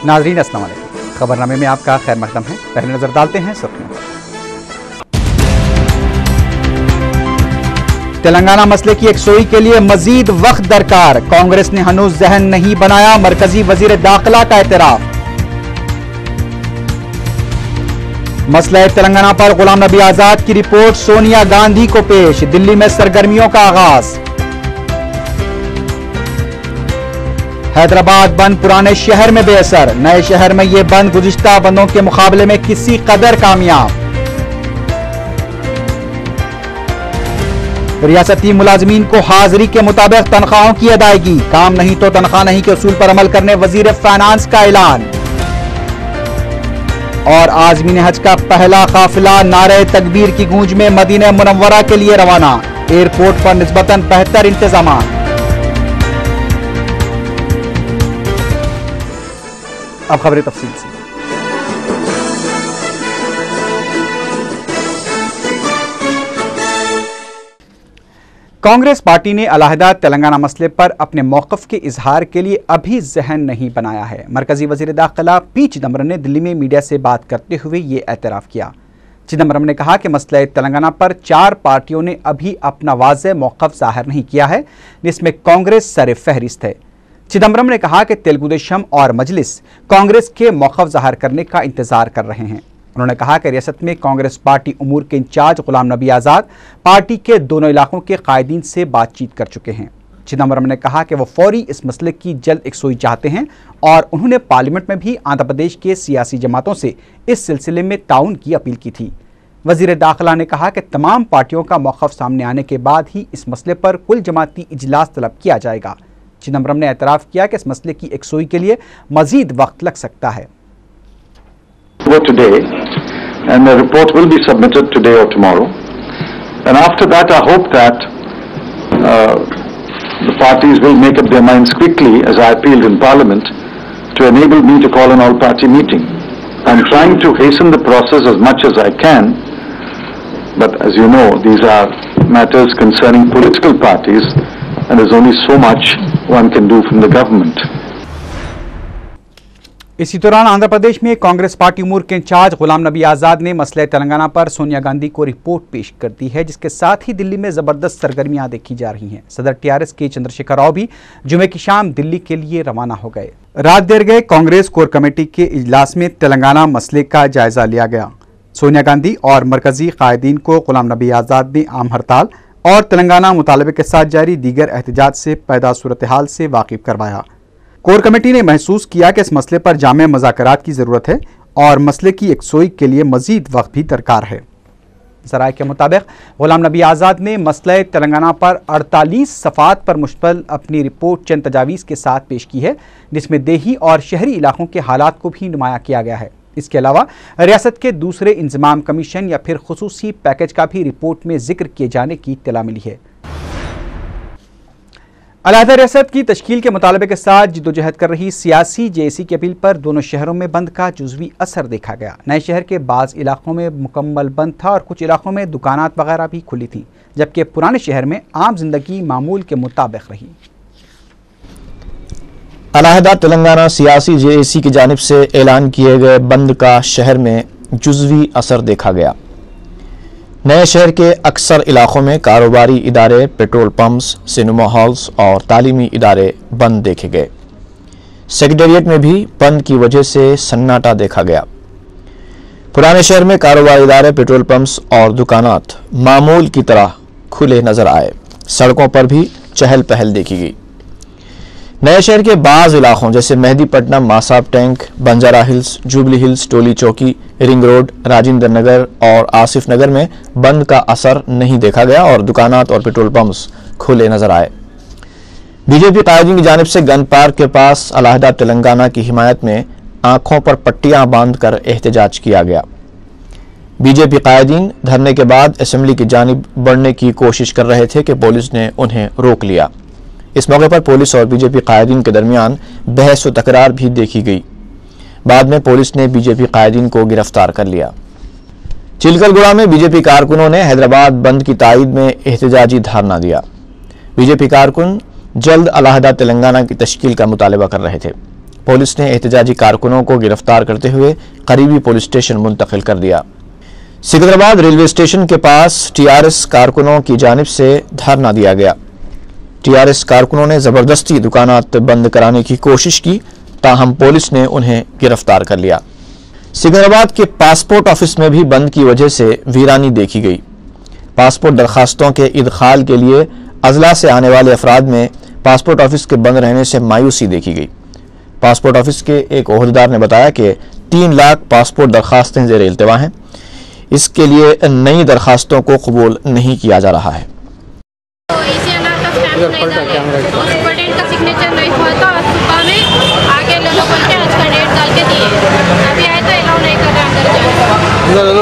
नाजरीन अस्सलाम वालेकुम। खबरनामे में आपका खैर मकदम है। पहले नजर डालते हैं सुर्खियों पर। तेलंगाना मसले की यकसुई के लिए मजीद वक्त दरकार, कांग्रेस ने हनूज जहन नहीं बनाया, मरकजी वजीर दाखिला का एतराफ। मसला तेलंगाना पर गुलाम नबी आजाद की रिपोर्ट सोनिया गांधी को पेश, दिल्ली में सरगर्मियों का आगाज। हैदराबाद बंद पुराने शहर में बेअसर, नए शहर में यह बंद गुज़िश्ता बंदों के मुकाबले में किसी कदर कामयाब। रियासती मुलाजमीन को हाजिरी के मुताबिक तनख्वाहों की अदायगी, काम नहीं तो तनख्वाह नहीं के उसूल पर अमल करने वजीर फाइनेंस का ऐलान। और आज़मीन हज का पहला काफिला नारे तकबीर की गूंज में मदीना मुनव्वरा के लिए रवाना, एयरपोर्ट पर निस्बतन बेहतर इंतजाम। अब खबरें तफसील से। कांग्रेस पार्टी ने अलहदा तेलंगाना मसले पर अपने मौक़िफ़ के इजहार के लिए अभी जहन नहीं बनाया है। मरकजी वज़ीर दाखिला पी चिदम्बरम ने दिल्ली में मीडिया से बात करते हुए ये एतराफ़ किया। चिदम्बरम ने कहा कि मसला तेलंगाना पर 4 पार्टियों ने अभी अपना वाज़ेह मौक़िफ़ ज़ाहिर नहीं किया है, जिसमें कांग्रेस सर फहरिस्त है। चिदम्बरम ने कहा कि तेलुगु देशम और मजलिस कांग्रेस के मौक़िफ़ ज़ाहिर करने का इंतज़ार कर रहे हैं। उन्होंने कहा कि रियासत में कांग्रेस पार्टी उमूर के इंचार्ज गुलाम नबी आज़ाद पार्टी के दोनों इलाकों के कायदीन से बातचीत कर चुके हैं। चिदम्बरम ने कहा कि वो फौरी इस मसले की जल्द यकसुई चाहते हैं और उन्होंने पार्लियामेंट में भी आंध्र प्रदेश के सियासी जमातों से इस सिलसिले में ताउन की अपील की थी। वज़ीर दाखिला ने कहा कि तमाम पार्टियों का मौक़िफ़ सामने आने के बाद ही इस मसले पर कुल जमाती इजलास तलब किया जाएगा। चिदम्बरम ने एतराफ़ किया कि इस मसले की यकसुई के लिए मज़ीद वक्त लग सकता है। Today, and the report will be submitted today or tomorrow. And after that, I hope that the parties will make up their minds quickly, as I appealed in Parliament, to enable me to call an all-party meeting. I'm trying to hasten the process as much as I can, but as you know, these are matters concerning political parties, and there's only so much one can do from the government. इसी दौरान आंध्र प्रदेश में Congress party उमूर के in charge Ghulam Nabi Azad ने मसले तेलंगाना पर सोनिया गांधी को report पेश कर दी है, जिसके साथ ही दिल्ली में जबरदस्त सरगर्मियां देखी जा रही हैं। सदर टीआरएस के चंद्रशेखर राव भी जुमे की शाम दिल्ली के लिए रवाना हो गए। रात देर गए कांग्रेस कोर कमेटी के इजलास में तेलंगाना मसले का जायजा लिया गया। सोनिया गांधी और मरकजी कायदीन को गुलाम नबी आज़ाद ने आम हड़ताल और तेलंगाना मुतालबे के साथ जारी दीगर एहतजाज से पैदा सूरत हाल से वाकिफ करवाया। कोर कमेटी ने महसूस किया कि इस मसले पर जामे मुज़ाकरात की ज़रूरत है और मसले की यकसुई के लिए मज़ीद वक्त भी दरकार है। ज़राए के मुताबिक गुलाम नबी आज़ाद ने मसले तेलंगाना पर 48 सफ़ात पर मुश्तमिल अपनी रिपोर्ट चंद तजावीज़ के साथ पेश की है, जिसमें देही और शहरी इलाकों के हालात को भी नुमाया किया गया है। इसके अलावा रियासत के दूसरे इंतज़ाम कमीशन या फिर खुसूसी पैकेज का भी रिपोर्ट में जिक्र किए जाने की इत्तला मिली है। अलहदा रियासत की तश्कील के मुतालबे के साथ जिद्दोजहद कर रही सियासी जेएसी की अपील पर दोनों शहरों में बंद का जुज़वी असर देखा गया। नए शहर के बाज़ इलाकों में मुकम्मल बंद था और कुछ इलाकों में दुकानात वगैरह भी खुली थी, जबकि पुराने शहर में आम जिंदगी मामूल के मुताबिक रही। अलहदा तेलंगाना सियासी जेएसी की जानिब से ऐलान किए गए बंद का शहर में जुज़वी असर देखा गया। नए शहर के अक्सर इलाकों में कारोबारी इदारे, पेट्रोल पंप्स, सिनेमा हॉल्स और तालीमी इदारे बंद देखे गए। सेक्रेटेरिएट में भी बंद की वजह से सन्नाटा देखा गया। पुराने शहर में कारोबारी इदारे, पेट्रोल पंप्स और दुकानात मामूल की तरह खुले नजर आए। सड़कों पर भी चहल पहल देखी गई। नए शहर के बाज़ इलाकों जैसे Mehdipatnam, Masab Tank, Banjara Hills, Jubilee Hills, Toli Chowki, ring road, Rajendra Nagar और आसिफ नगर में बंद का असर नहीं देखा गया और दुकानात और पेट्रोल पंप्स खुले नजर आए। बीजेपी कायदीन की जानिब से गन पार्क के पास अलहदा तेलंगाना की हिमायत में आंखों पर पट्टियां बांधकर एहतजाज किया गया। बीजेपी कायदीन धरने के बाद असेंबली की जानिब बढ़ने की कोशिश कर रहे थे कि पुलिस ने उन्हें रोक लिया। इस मौके पर पुलिस और बीजेपी कायदीन के दरमियान बहस व तकरार भी देखी गई। बाद में पुलिस ने बीजेपी कायदीन को गिरफ्तार कर लिया। चिलकलगुड़ा में बीजेपी कारकुनों ने हैदराबाद बंद की तायद में एहतजाजी धरना दिया। बीजेपी कारकुन जल्द अलहदा तेलंगाना की तश्कील का मुतालबा कर रहे थे। पुलिस ने एहतजाजी कारकुनों को गिरफ्तार करते हुए करीबी पुलिस स्टेशन मुंतकिल कर दिया। सिकंदराबाद रेलवे स्टेशन के पास टीआरएस कारकुनों की जानिब से धरना दिया गया। टीआरएस कारकुनों ने जबरदस्ती दुकानात बंद कराने की कोशिश की, ताहम पुलिस ने उन्हें गिरफ्तार कर लिया। सिकंदराबाद के पासपोर्ट ऑफिस में भी बंद की वजह से वीरानी देखी गई। पासपोर्ट दरखास्तों के इदखाल के लिए अजला से आने वाले अफराद में पासपोर्ट ऑफिस के बंद रहने से मायूसी देखी गई। पासपोर्ट ऑफिस के एक ओहदेदार ने बताया कि 3 लाख पासपोर्ट दरखास्तें ज़ेर इल्तिवा हैं। इसके लिए नई दरखास्तों को कबूल नहीं किया जा रहा है।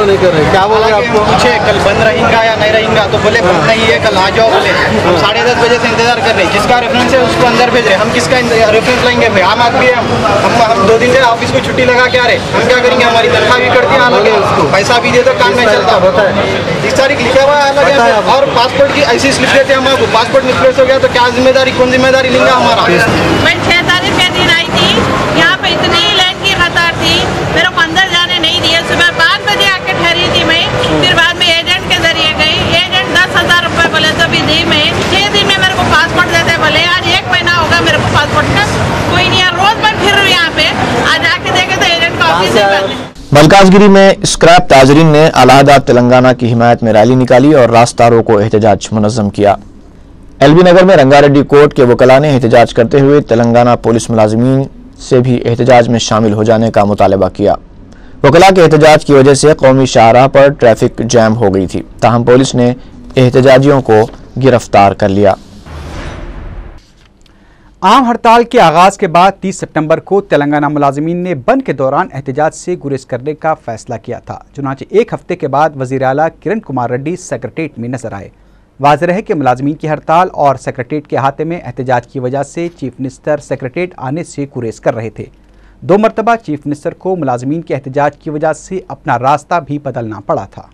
नहीं कर रहे, क्या बोल रहे आपको? पूछे कल बंद रहेगा या नहीं रहेगा, तो बोले बंद नहीं है, कल आ जाओ बोले। हम 10:30 बजे से इंतजार कर रहे हैं, जिसका रेफरेंस है उसको अंदर भेज रहे। हम किसका रेफरेंस लेंगे भाई? आम आदमी है हम 2 दिन से ऑफिस को छुट्टी लगा के आ रहे, हम क्या करेंगे? हमारी तनख्वाह भी कटती है, अलग है, पैसा भी दे दो, काम नहीं चलता। 30 तारीख लिखा हुआ है अलग है, और पासपोर्ट की ऐसी स्लिप देते हैं हमको। पासपोर्ट मिसप्लेस हो गया तो क्या जिम्मेदारी, कौन जिम्मेदारी लेंगे हमारा? मैं 6 तारीख के दिन आई थी, यहाँ पे इतनी लाइन की कतार थी, मेरे को अंदर जाने नहीं दिया। सुबह 5 बजे आके ठहरी थी मैं, फिर बाद में एजेंट के जरिए गई। एजेंट 10,000 रुपए बोले तो भी दी मैं। 6 दिन में मेरे को पासपोर्ट देते बोले। आज 1 महीना होगा मेरे को पासपोर्ट का, कोई नहीं है। रोज मैं फिर रही यहाँ पे, आज आके देखे तो एजेंट का ऑफिस है। मलकाजगिरी में स्क्रैप ताजरीन ने अलहदा तेलंगाना की हिमायत में रैली निकाली और रास्ता रोको एहतजाज मुनज़्ज़म किया। एलबी नगर में रंगारेड्डी कोर्ट के वकला ने एहतजाज करते हुए तेलंगाना पुलिस मुलाजिमीन से भी एहतजाज में शामिल हो जाने का मुतालबा किया। वकला के एहतजाज की वजह से कौमी शाहराह पर ट्रैफिक जैम हो गई थी, ताहम पुलिस ने एहतजाजियों को गिरफ्तार कर लिया। आम हड़ताल के आगाज के बाद 30 सितंबर को तेलंगाना मुलाजिमीन ने बंद के दौरान एहतजाज से गुरेज करने का फैसला किया था। चुनाचे 1 हफ्ते के बाद वजीर आला किरण कुमार रेड्डी सेक्रेटेरिएट में नजर आए। वाज़ेह है कि मुलाजिमीन की हड़ताल और सेक्रेटेरिएट के अहाते में एहतजाज की वजह से चीफ मिनिस्टर सेक्रेटेरिएट आने से गुरेज कर रहे थे। 2 मरतबा चीफ मिनिस्टर को मुलाजिमीन के एहतजाज की वजह से अपना रास्ता भी बदलना पड़ा था।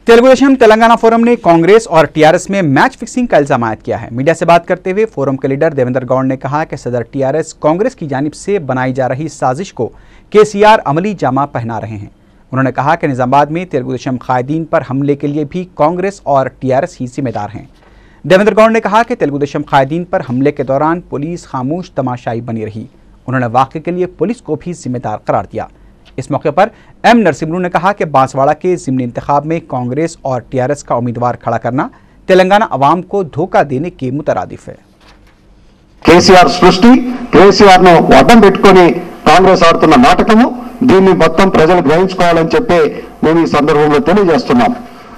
तेलुगुदेशम तेलंगाना फोरम ने कांग्रेस और टीआरएस में मैच फिक्सिंग का इल्जाम आयद किया है। मीडिया से बात करते हुए फोरम के लीडर देवेंद्र गौड़ ने कहा कि सदर टीआरएस कांग्रेस की जानिब से बनाई जा रही साजिश को केसीआर अमली जामा पहना रहे हैं। उन्होंने कहा कि निजामाबाद में तेलुगुदेशम कायदीन पर हमले के लिए भी कांग्रेस और टीआरएस ही जिम्मेदार हैं। देवेंद्र गौड़ ने कहा कि तेलुगुदेशम कायदीन पर हमले के दौरान पुलिस खामोश तमाशाई बनी रही। उन्होंने वाक़े के लिए पुलिस को भी जिम्मेदार करार दिया। इस मौके पर एम नरसिम्हू ने कहा कि बांसवाड़ा के ज़िमनी इंतखाब में कांग्रेस और टीआरएस का उम्मीदवार खड़ा करना तेलंगाना अवाम को धोखा देने के मुतरादिफ है। కేసీఆర్ సృష్టి కేసీఆర్ ను అడ్డం పెట్టుకొని కాంగ్రెస్ ఆడుతున్న నాటకము దీన్ని మొత్తం ప్రజలు గ్రహించుకోవాలని చెప్పి మేము ఈ సందర్భంలో తెలియజేస్తున్నాం।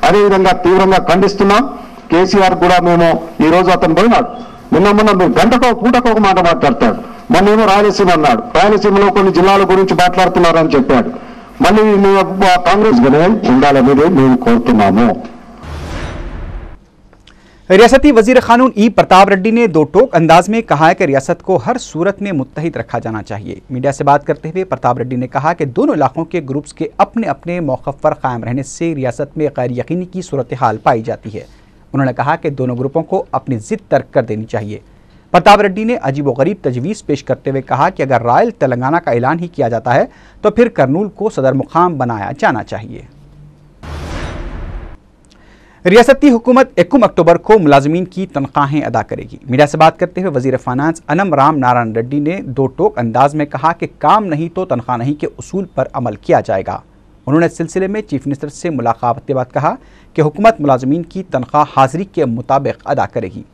అదేవిధంగా తీవ్రంగా ఖండిస్తున్నాం। కేసీఆర్ కూడా మేము ఈ రోజు అతను పోయినాడు, నిన్న గంటకో పూటకో ఒక మాట మాట్లాడతాడు। మొన్నేమో రాయలసీమ అన్నాడు, రాయలసీమలో కొన్ని జిల్లాల గురించి మాట్లాడుతున్నారని చెప్పాడు। మళ్ళీ కాంగ్రెస్ ఉండాలనేది మేము కోరుతున్నాము। रियासती वजीर कानून ई प्रताप रेड्डी ने 2 टोक अंदाज में कहा है कि रियासत को हर सूरत में मुत्तहिद रखा जाना चाहिए। मीडिया से बात करते हुए प्रताप रेड्डी ने कहा कि दोनों इलाकों के ग्रुप्स के अपने अपने मौक़िफ़ पर कायम रहने से रियासत में गैर यकीनी की सूरत हाल पाई जाती है। उन्होंने कहा कि दोनों ग्रुपों को अपनी जिद तर्क कर देनी चाहिए। प्रताप रेड्डी ने अजीबोगरीब तजवीज़ पेश करते हुए कहा कि अगर रॉयल तेलंगाना का ऐलान ही किया जाता है तो फिर कर्नूल को सदर मुकाम बनाया जाना चाहिए। रियासती हुकूमत 1 अक्टूबर को मुलाजिमीन की तनख्वाहें अदा करेगी। मीडिया से बात करते हुए वजीर फाइनेंस अनम राम नारायण रेड्डी ने 2 टोक अंदाज में कहा कि काम नहीं तो तनख्वाह नहीं के उसूल पर अमल किया जाएगा। उन्होंने इस सिलसिले में चीफ मिनिस्टर से मुलाकात के बाद कहा कि हुकूमत मुलाजिमीन की तनख्वाह हाजिरी के मुताबिक अदा करेगी।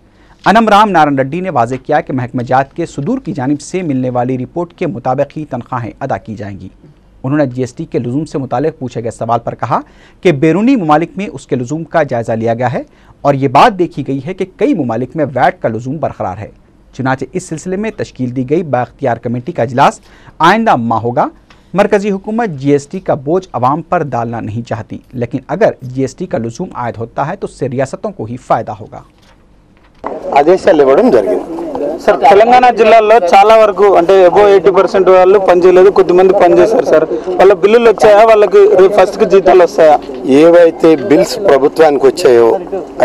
अनम राम नारायण रेड्डी ने वाज़ेह किया कि महकमा जात के सुदूर की जानिब से मिलने वाली रिपोर्ट के मुताबिक ही तनख्वाहें अदा की जाएंगी। उन्होंने जीएसटी के लुज़ूम से मुतालिक पूछे गए सवाल पर कहा कि बैरूनी ममालिक में उसके लुज़ूम का जायज़ा लिया गया है और ये बात देखी गई है कि कई ममालिक में वैट का लुज़ूम बरकरार है। चुनाचे इस सिलसिले में तश्कील दी गई बाख्तियार कमेटी का इजलास आइंदा माह होगा। मरकजी हुकूमत जीएसटी का बोझ अवाम पर डालना नहीं चाहती, लेकिन अगर जीएसटी का लुज़ूम आयद होता है तो उससे रियासतों को ही फ़ायदा होगा। आदेशाలు ఇవ్వడం జరిగింది। సార్ తెలంగాణ జిల్లాలో చాలా వరకు అంటే అబో 80% వాళ్ళు పనిచేయలేదు, కొద్దిమంది పనిచేశారు సార్. వాళ్ళ బిల్లులు వచ్చాయా, వాళ్ళకి ఫస్ట్ కి జీతాలు వస్తాయా? ఏవైతే బిల్స్ ప్రభుత్వానికి వచ్చాయో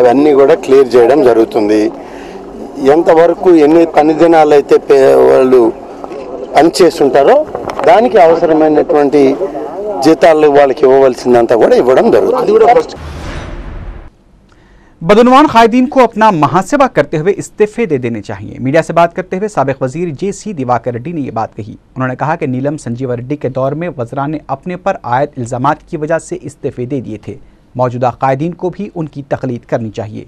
అవన్నీ కూడా క్లియర్ చేయడం జరుగుతుంది. ఎంతవరకు ఎన్ని పని దినాలు అయితే వాళ్ళు పనిచేస్తుంటారో దానికి అవసరమైనటువంటి జీతాలు వాళ్ళకి ఇవ్వవలసిందంతా కూడా ఇవ్వడం జరుగుతుంది. बदनवान कायदीन को अपना महासेवा करते हुए इस्तीफे दे देने चाहिए। मीडिया से बात करते हुए साबिक वजीर JC दिवाकर रेड्डी ने यह बात कही। उन्होंने कहा कि नीलम संजीवा रेड्डी के दौर में वज़रा ने अपने पर आयद इल्ज़ामात की वजह से इस्तीफे दे दिए थे। मौजूदा कायदीन को भी उनकी तकलीद करनी चाहिए।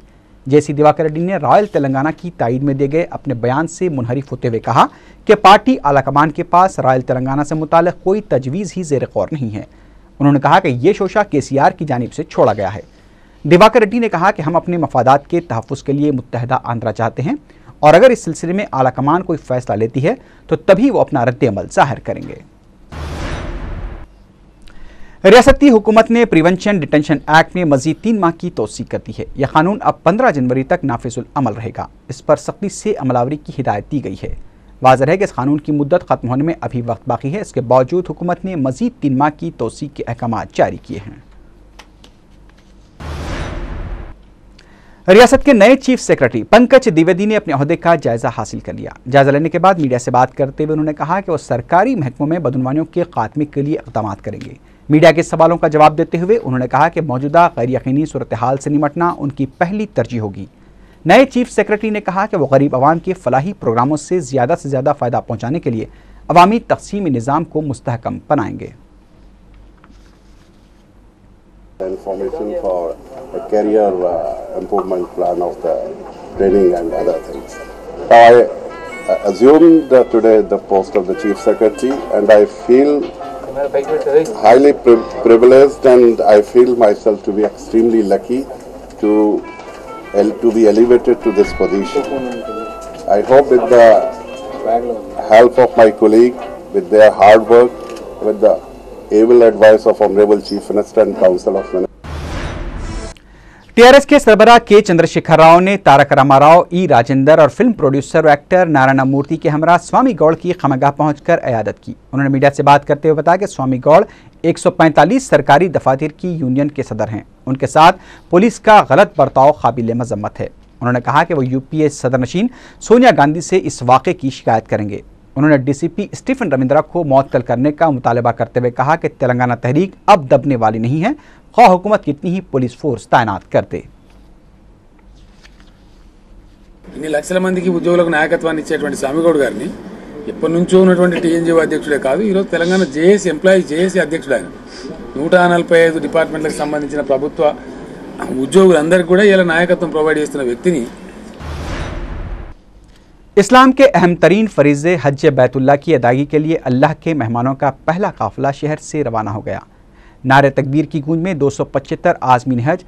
JC दिवाकर रेड्डी ने रॉयल तेलंगाना की तायद में दिए गए अपने बयान से मुनहरिफ होते हुए कहा कि पार्टी आलाकमान के पास रॉयल तेलंगाना से मुताल्लिक़ कोई तजवीज़ ही ज़ेर गौर नहीं है। उन्होंने कहा कि ये शोशा KCR की जानिब से छोड़ा गया है। दिवाकर रेड्डी ने कहा कि हम अपने मफादात के तहफ़्फ़ुज़ के लिए मुत्तहदा आंध्रा चाहते हैं और अगर इस सिलसिले में आला कमान कोई फैसला लेती है तो तभी वो अपना रद्द अमल ज़ाहिर करेंगे। रियासती हुकूमत ने प्रिवेंशन डिटेंशन एक्ट में मजीद 3 माह की तोसी कर दी है। यह कानून अब 15 जनवरी तक नाफिजुल अमल रहेगा। इस पर सख्ती से अमलावरी की हिदायत दी गई है। वाज़ेह है कि इस कानून की मुद्दत ख़त्म होने में अभी वक्त बाकी है। इसके बावजूद हुकूमत ने मजीद 3 माह की तोसी के अहकामात जारी किए हैं। रियासत के नए चीफ सेक्रेटरी पंकज द्विवेदी ने अपने ओहदे का जायजा हासिल कर लिया। जायजा लेने के बाद मीडिया से बात करते हुए उन्होंने कहा कि वो सरकारी महकमों में बदनवानियों के खात्मे के लिए इक़दाम करेंगे। मीडिया के सवालों का जवाब देते हुए उन्होंने कहा कि मौजूदा गैर यकीनी सूरत हाल से निपटना उनकी पहली तरजीह होगी। नए चीफ सेक्रेटरी ने कहा कि वो गरीब आवाम के फलाही प्रोग्रामों से ज़्यादा फ़ायदा पहुँचाने के लिए अवामी तक़सीमी निज़ाम को मुस्तहकम बनाएंगे। Information for a career improvement plan of the training and other things. I assumed today the post of the Chief Secretary and I feel highly privileged and I feel myself to be extremely lucky to be elevated to this position. I hope with the help of my colleague, with their hard work, with the able advice of Honorable Chief Minister and Council of Ministers. TRS के सरबराह के चंद्रशेखर राव ने तारक रामाराव, ई राजेंद्र और film producer व actor Narayan मूर्ति के हमरा स्वामी गौड़ की खमगाह पहुंचकर इयादत की। उन्होंने मीडिया से बात करते हुए बताया कि स्वामी गौड़ 145 सरकारी दफातर की यूनियन के सदर हैं। उनके साथ पुलिस का गलत बर्ताव काबिल मजम्मत है। उन्होंने कहा कि वो यूपीए सदरनशीन सोनिया गांधी से इस वाक़े की शिकायत करेंगे। उन्होंने डीसीपी स्टीफन रविंद्रा को मअतल करने का मुतालबा करते हुए कहा कि तेलंगाना तहरीक अब दबने वाली नहीं है, ख्वाह हुकूमत कितनी ही पुलिस फोर्स तैनात करते। ఇన్ని లక్షల మందికి ఉద్యోగులకు నాయకత్వాన్ని ఇచ్చేటువంటి స్వామిగౌడ్ గారిని ఎప్పటి నుంచో ఉన్నటువంటి టీఎన్జీఓ అధ్యక్షుడే కాదు, ఈరోజు తెలంగాణ జేఏసీ జేఏసీ అధ్యక్షుడు ఆయన. 145 డిపార్ట్మెంట్లకు సంబంధించిన ప్రభుత్వ ఉద్యోగులందరికీ కూడా ఇలా నాయకత్వం ప్రొవైడ్ చేస్తున్న వ్యక్తిని इस्लाम के अहम तरीन फरीज़े हज बैतुल्लाह की अदायगी के लिए अल्लाह के मेहमानों का पहला काफिला शहर से रवाना हो गया। नारे तकबीर की गूंज में 275 आज़मीन हज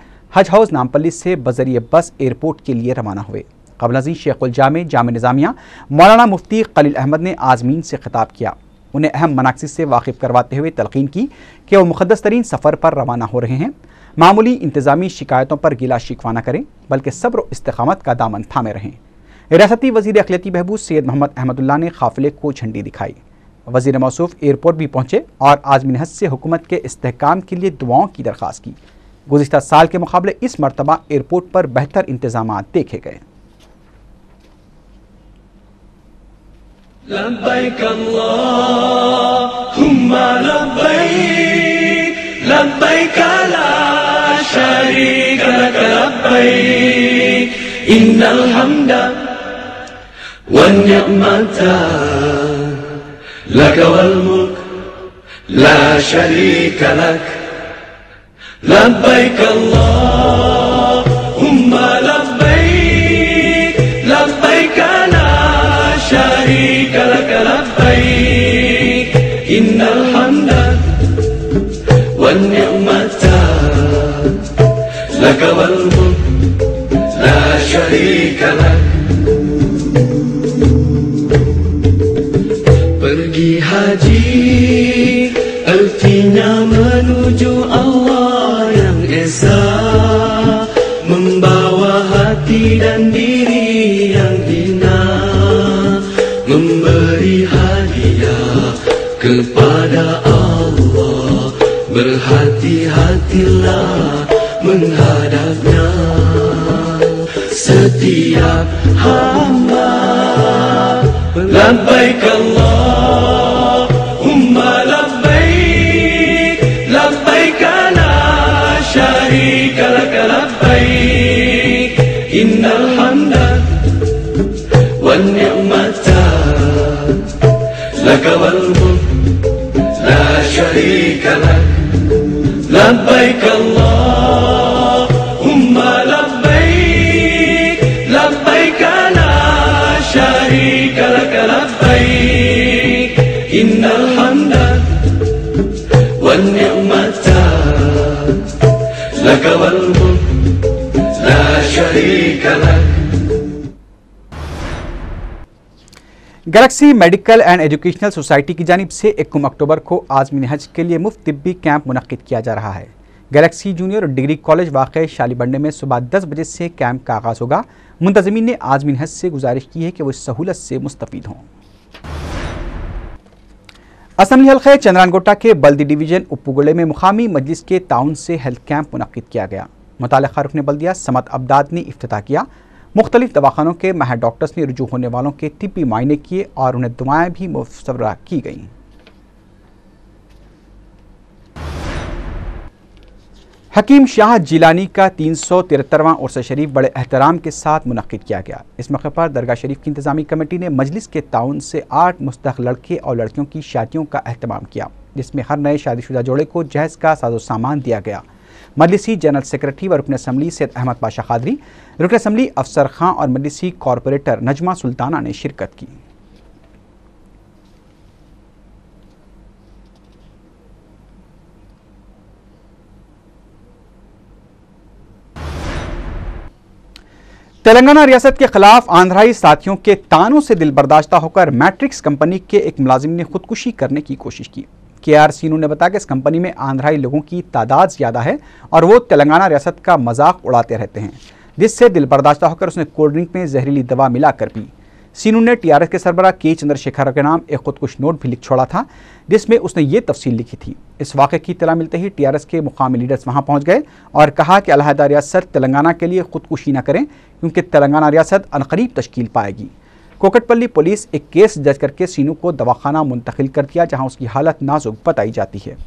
हाउस नामपल्ली से बजरिए बस एयरपोर्ट के लिए रवाना हुए। क़ब्ल अज़ीं शेखुल जामे निज़ामिया मौलाना मुफ्ती खलील अहमद ने आज़मीन से खिताब किया। उन्हें अहम मनाक़िद से वाकिफ़ करवाते हुए तलक़ीन की कि वो मुक़द्दस तरीन सफ़र पर रवाना हो रहे हैं। मामूली इंतज़ामी शिकायतों पर गिला शिकवा न करें, बल्कि सब्र व इस्तिक़ामत का दामन थामे रहें। रियासती वज़ीर अक़लियती बहबूद सैयद मोहम्मद अहमदुल्लाह ने काफ़िले को झंडी दिखाई। वज़ीर मौसूफ एयरपोर्ट भी पहुँचे और आज़मीन हज से हुकूमत के इस्तेहकाम के लिए दुआओं की दरख्वास्त की। गुज़िश्ता साल के मुकाबले इस मरतबा एयरपोर्ट पर बेहतर इंतज़ामात देखे गए। लब्बैक अल्लाहुम्मा लब्बैक लब्बैक ला शरीक लक लब्बैक इन्नल हम्दा वन निअमता लक वल मुल्क ला शरीक लक लब्बैक अल्लाहुम्मा लब्बैक लब्बैक ला शरीक लक लब्बैक इन्नल हम्दा वन निअमता लक वल मुल्क ला शरीक luck. Pergi haji artinya menuju Allah yang esa, membawa hati dan diri yang hina. berhati-hatilah menghadapnya. Setiap hamba labbaik Allahumma labbaik, labbaik la syarika lak labbaik, innal hamda wan ni'mata lak wal mulk la syarika lak, labbaik Allahumma labbaik, labbaik la syarika lak labbaik, innal hamda wan ni'mata lak wal mulk la syarika lak. Galaxy medical and educational society की जानिब से 1 अक्टूबर को आज़मीन हज के लिए मुफ्त तिब्बी camp मुनक्किद किया जा रहा है। गैलेक्सी जूनियर और डिग्री कॉलेज वाक़ शालीबंडे में सुबह 10 बजे से कैंप का आगाज़ होगा। मुंतज़मीन ने आज़मीन हज से गुजारिश की है कि वो इस सहूलत से मुस्तफ़ीद हों। असम्बली हल्क़े चंद्रानगोटा के बल्दी डिवीज़न उप्पुगुड़े में मुकामी मजलिस के ताउन से हेल्थ कैंप मुनक्किद किया गया। मुतालिका रुकन बल्दिया समत अब्दाद ने इफ्तिताह किया। मुख्तलिफ दवाखानों के माहिर डॉक्टर्स ने रुजू होने वालों के तिब्बी मायने किए और उन्हें दुआएं भी मुफ़र्रह की गईं। हकीम शाह जिलानी का 373वां उर्स शरीफ बड़े एहतराम के साथ मुनक्किद किया गया। इस मौके पर दरगाह शरीफ की इंतजामी कमेटी ने मजलिस के ताउन से 8 मुस्तहक़ लड़के और लड़कियों की शादियों का अहतमाम किया, जिसमें हर नए शादीशुदा जोड़े को जहेज़ का साजो सामान दिया गया। मजलिसी जनरल सेक्रेटरी व रुकन असम्बली सैयद अहमद पाशा कादरी, रुकन असम्बली अफसर खां और मजलिसी कॉरपोरेटर नजमा सुल्ताना ने शिरकत की। तेलंगाना रियासत के खिलाफ आंध्राई साथियों के तानों से दिलबर्दाश्ता होकर मैट्रिक्स कंपनी के एक मुलाजिम ने खुदकुशी करने की कोशिश की। KR सीनू ने बताया कि इस कंपनी में आंध्राई लोगों की तादाद ज़्यादा है और वो तेलंगाना रियासत का मजाक उड़ाते रहते हैं, जिससे दिलबर्दाश्ता होकर उसने कोल्ड ड्रिंक में जहरीली दवा मिलाकर पी। सीनू ने TRS के सरबराह के चंद्रशेखर के नाम एक खुदकुश नोट भी लिख छोड़ा था, जिसमें उसने ये तफसील लिखी थी। इस वाक़े की इत्तला मिलते ही TRS के मुकामी लीडर्स वहाँ पहुँच गए और कहा कि अलहदा रियासत तेलंगाना के लिए खुदकुशी न करें, क्योंकि तेलंगाना रियासत अनकरीब तश्कील पाएगी। कोकटपल्ली पुलिस एक केस दर्ज करके सीनू को दवाखाना मुंतकिल कर दिया, जहां उसकी हालत नाजुक बताई जाती है।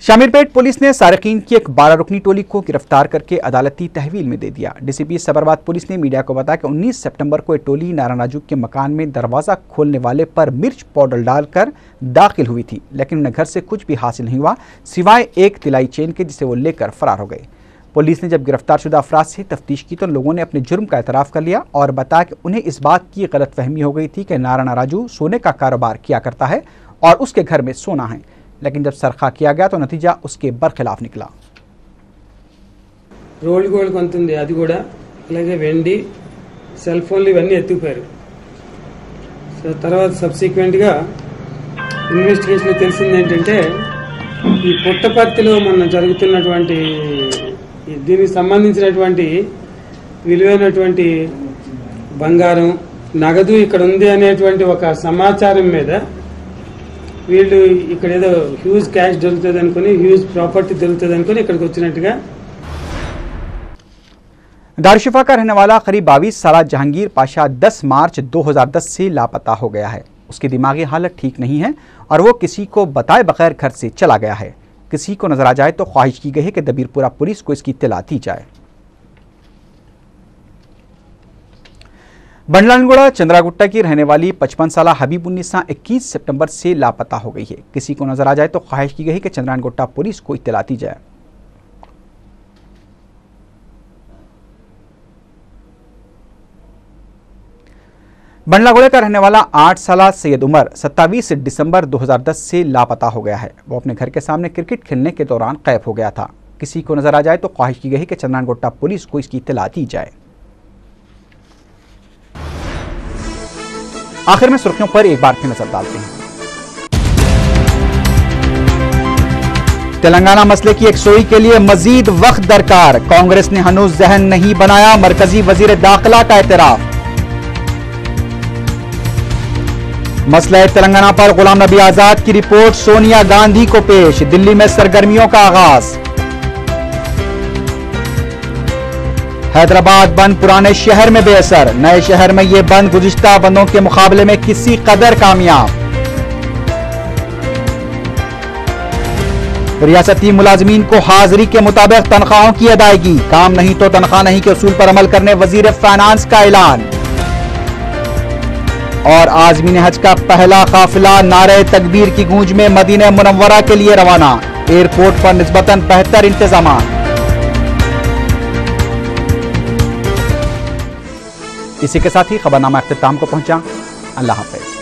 शामीरपेट पुलिस ने सारिकीन की एक 12 रुकनी टोली को गिरफ्तार करके अदालती तहवील में दे दिया। DCP सबरबाद पुलिस ने मीडिया को बताया कि 19 सितंबर को ये टोली नारानाजू के मकान में दरवाज़ा खोलने वाले पर मिर्च पाउडर डालकर दाखिल हुई थी, लेकिन उन्हें घर से कुछ भी हासिल नहीं हुआ सिवाय एक तिलाई चेन के, जिसे वो लेकर फरार हो गए। पुलिस ने जब गिरफ्तार शुदा अफराद से तफ्तीश की तो लोगों ने अपने जुर्म का एतराफ़ कर लिया और बताया कि उन्हें इस बात की गलतफहमी हो गई थी कि नारायण राजू सोने का कारोबार किया करता है और उसके घर में सोना है, लेकिन जब सरखा किया गया तो नतीजा उसके बरखिलाफ निकला। రోల్డ్ గోల్డ్ కొంత ఉంది, అది కూడా అలాగే వెండి, సెల్ ఫోన్లు ఇవన్నీ ఎత్తుకుపోయారు. సో తర్వాత సబ్సిక్వెంట్గా ఇన్వెస్టిగేషన్లో తెలిసింది ఏంటంటే ఈ పుట్టపర్తిలో మొన్న జరుగుతున్నటువంటి దీనికి సంబంధించినటువంటి విలువైనటువంటి బంగారం నగదు ఇక్కడ ఉంది అనేటువంటి ఒక సమాచారం మీద వీళ్ళు ఇక్కడ ఏదో హ్యూజ్ క్యాష్ దొరుకుతుంది అనుకుని, హ్యూజ్ ప్రాపర్టీ దొరుకుతుంది అనుకుని ఇక్కడికి వచ్చినట్టుగా। दारुशिफा का रहने वाला करीब 22 साल जहांगीर पाशा 10 मार्च 2010 से लापता हो गया है। उसकी दिमागी हालत ठीक नहीं है और वो किसी को बताए बगैर घर से चला गया है। किसी को नजर आ जाए तो ख्वाहिश की गई है कि दबीरपुरा पुलिस को इसकी इत्तला दी जाए। बंडलानगुड़ा चंद्रागुट्टा की रहने वाली 55 साल हबीबुन्निसा 21 सितंबर से लापता हो गई है। किसी को नजर आ जाए तो ख्वाहिश की गई है कि चंद्रागुट्टा पुलिस को इत्तला दी जाए। बंडलागुड़े का रहने वाला 8 साल सैयद उमर 27 दिसंबर 2010 से लापता हो गया है। वो अपने घर के सामने क्रिकेट खेलने के दौरान गायब हो गया था। किसी को नजर आ जाए तो ख्वाहिश की गई है कि चंद्रागुट्टा पुलिस को इसकी इत्तला दी जाए। आखिर में सुर्खियों पर एक बार फिर नजर डालते हैं। तेलंगाना मसले की यकसुई के लिए मजीद वक्त दरकार, कांग्रेस ने हनूज जहन नहीं बनाया, मरकजी वजीर दाखिला का एतराफ। मसला तेलंगाना पर गुलाम नबी आजाद की रिपोर्ट सोनिया गांधी को पेश, दिल्ली में सरगर्मियों का आगाज। हैदराबाद बंद पुराने शहर में बेअसर, नए शहर में यह बंद गुज़िश्ता बंदों के मुकाबले में किसी कदर कामयाब। रियासती मुलाजमीन को हाजिरी के मुताबिक तनख्वाहों की अदायगी, काम नहीं तो तनख्वाह नहीं के उसूल पर अमल करने वजीर फाइनेंस का ऐलान। और आज़मीन हज का पहला काफिला नारे तकबीर की गूंज में मदीना मुनव्वरा के लिए रवाना, एयरपोर्ट पर निस्बतन बेहतर इंतजाम। इसी के साथ ही खबरनामा इख्तिताम को पहुंचा। अल्लाह हाफ़िज़।